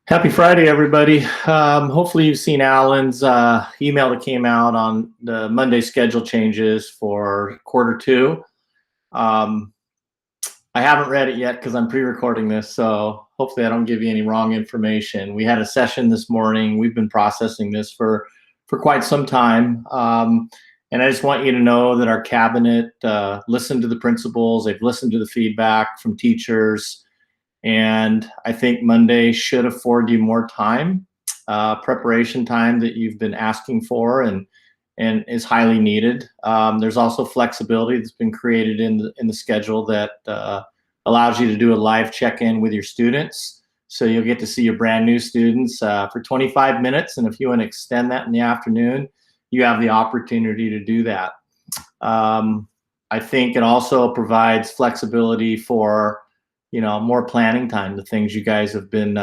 Happy Friday, everybody. Hopefully you've seen Alan's email that came out on the Monday schedule changes for quarter two. Um, I haven't read it yet because I'm pre-recording this, so hopefully I don't give you any wrong information. We had a session this morning. We've been processing this for quite some time. And I just want you to know that our cabinet listened to the principals. They've listened to the feedback from teachers. And I think Monday should afford you more time, preparation time that you've been asking for and is highly needed. There's also flexibility that's been created in the schedule that allows you to do a live check-in with your students. So you'll get to see your brand new students for 25 minutes. And if you want to extend that in the afternoon, you have the opportunity to do that. I think it also provides flexibility for more planning time, the things you guys have been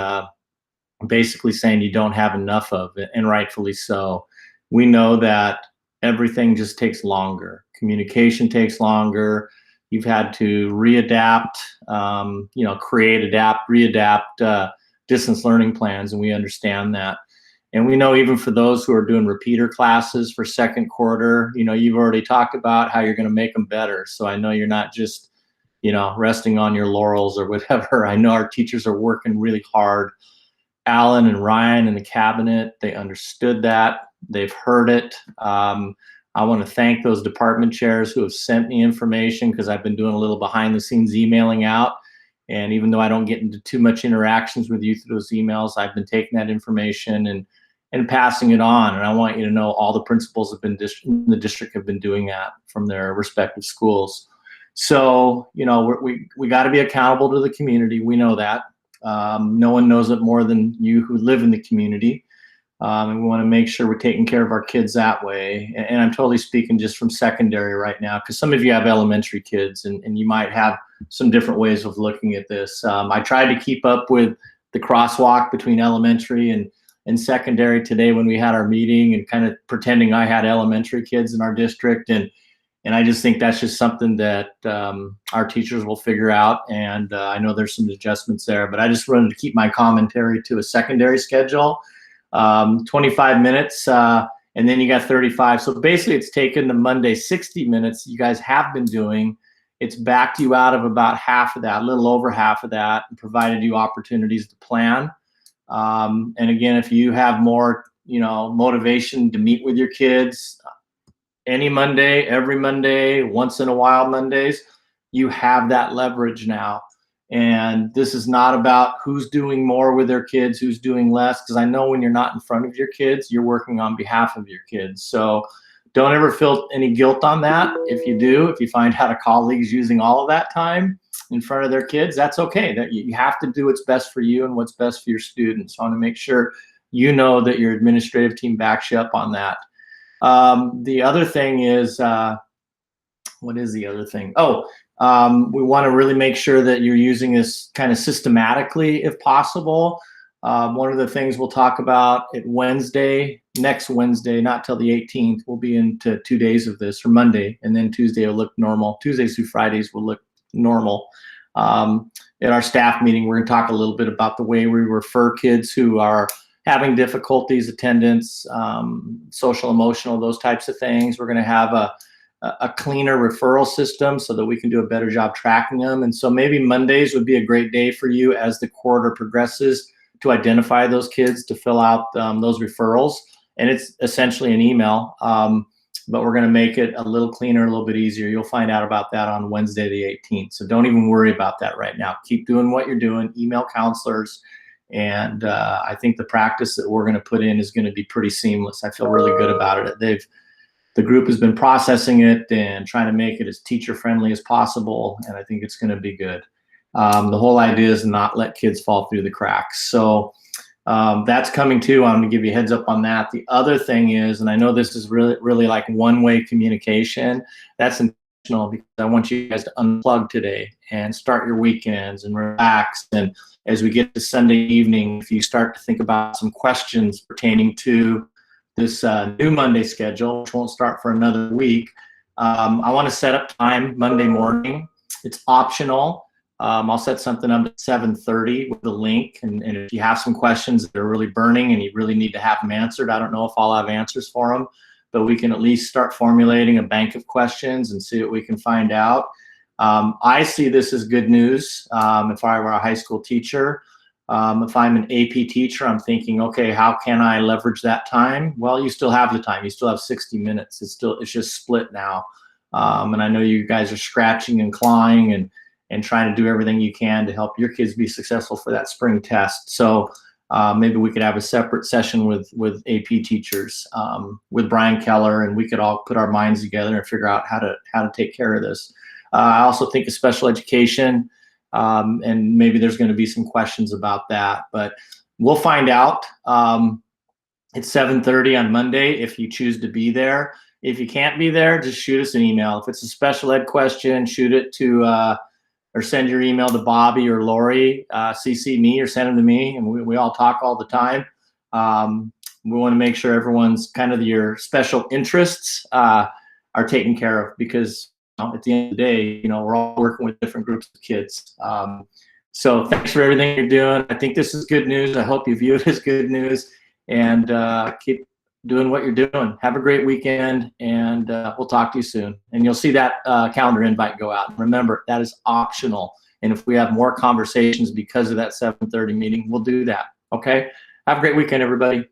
basically saying you don't have enough of, and rightfully so. We know that everything just takes longer. Communication takes longer. You've had to readapt, create, adapt, readapt distance learning plans, and we understand that. And we know even for those who are doing repeater classes for second quarter, you've already talked about how you're going to make them better. So I know you're not just resting on your laurels or whatever. I know our teachers are working really hard. Alan and Ryan in the cabinet, they understood that. They've heard it. I want to thank those department chairs who have sent me information because I've been doing a little behind the scenes emailing out. And even though I don't get into too much interactions with you through those emails, I've been taking that information and passing it on. And I want you to know all the principals in the district have been doing that from their respective schools. So, we got to be accountable to the community. We know that. No one knows it more than you who live in the community. And we want to make sure we're taking care of our kids that way. And I'm totally speaking just from secondary right now, because some of you have elementary kids and you might have some different ways of looking at this. I tried to keep up with the crosswalk between elementary and secondary today when we had our meeting, and kind of pretending I had elementary kids in our district. And I just think that's just something that our teachers will figure out. And I know there's some adjustments there, but I just wanted to keep my commentary to a secondary schedule, 25 minutes, and then you got 35. So basically it's taken the Monday 60 minutes you guys have been doing. It's backed you out of about half of that, a little over half of that, and provided you opportunities to plan. And again, if you have more, motivation to meet with your kids, any Monday, every Monday, once in a while Mondays, you have that leverage now. And this is not about who's doing more with their kids, who's doing less, because I know when you're not in front of your kids, you're working on behalf of your kids. So don't ever feel any guilt on that. If you find out a colleague's using all of that time in front of their kids, that's okay. That you have to do what's best for you and what's best for your students. So I want to make sure you know that your administrative team backs you up on that. The other thing is, what is the other thing? We want to really make sure that you're using this kind of systematically if possible. One of the things we'll talk about next Wednesday, not till the 18th, we'll be into 2 days of this, or Monday, and then Tuesday will look normal. Tuesdays through Fridays will look normal. At our staff meeting, we're going to talk a little bit about the way we refer kids who are having difficulties, attendance, social, emotional, those types of things. We're going to have a cleaner referral system so that we can do a better job tracking them. And so maybe Mondays would be a great day for you as the quarter progresses to identify those kids, to fill out those referrals. And it's essentially an email, but we're going to make it a little cleaner, a little bit easier. You'll find out about that on Wednesday the 18th. So don't even worry about that right now. Keep doing what you're doing, email counselors. And I think the practice that we're going to put in is going to be pretty seamless. I feel really good about it. The group has been processing it and trying to make it as teacher friendly as possible, and I think it's going to be good. The whole idea is not let kids fall through the cracks. So that's coming too. I'm going to give you a heads up on that. The other thing is, and I know this is really like one-way communication, that's intentional because I want you guys to unplug today and start your weekends and relax. And as we get to Sunday evening, if you start to think about some questions pertaining to this new Monday schedule, which won't start for another week, I want to set up time Monday morning. It's optional. I'll set something up at 7:30 with a link. And if you have some questions that are really burning and you really need to have them answered, I don't know if I'll have answers for them, but we can at least start formulating a bank of questions and see what we can find out. I see this as good news. If I were a high school teacher, if I'm an AP teacher, I'm thinking, okay, how can I leverage that time? Well, you still have the time. You still have 60 minutes. It's just split now. And I know you guys are scratching and clawing and trying to do everything you can to help your kids be successful for that spring test. So maybe we could have a separate session with AP teachers, with Brian Keller, and we could all put our minds together and figure out how to take care of this. I also think of special education, and maybe there's going to be some questions about that, but we'll find out. It's 7:30 on Monday if you choose to be there. If you can't be there, just shoot us an email. If it's a special ed question, shoot it to or send your email to Bobby or Lori, CC me or send them to me, and we all talk all the time. We want to make sure everyone's kind of your special interests are taken care of, because at the end of the day, we're all working with different groups of kids. So thanks for everything you're doing. I think this is good news. I hope you view it as good news, and keep doing what you're doing. Have a great weekend, and we'll talk to you soon. And you'll see that calendar invite go out. Remember, that is optional. And if we have more conversations because of that 7:30 meeting, we'll do that. Okay? Have a great weekend, everybody.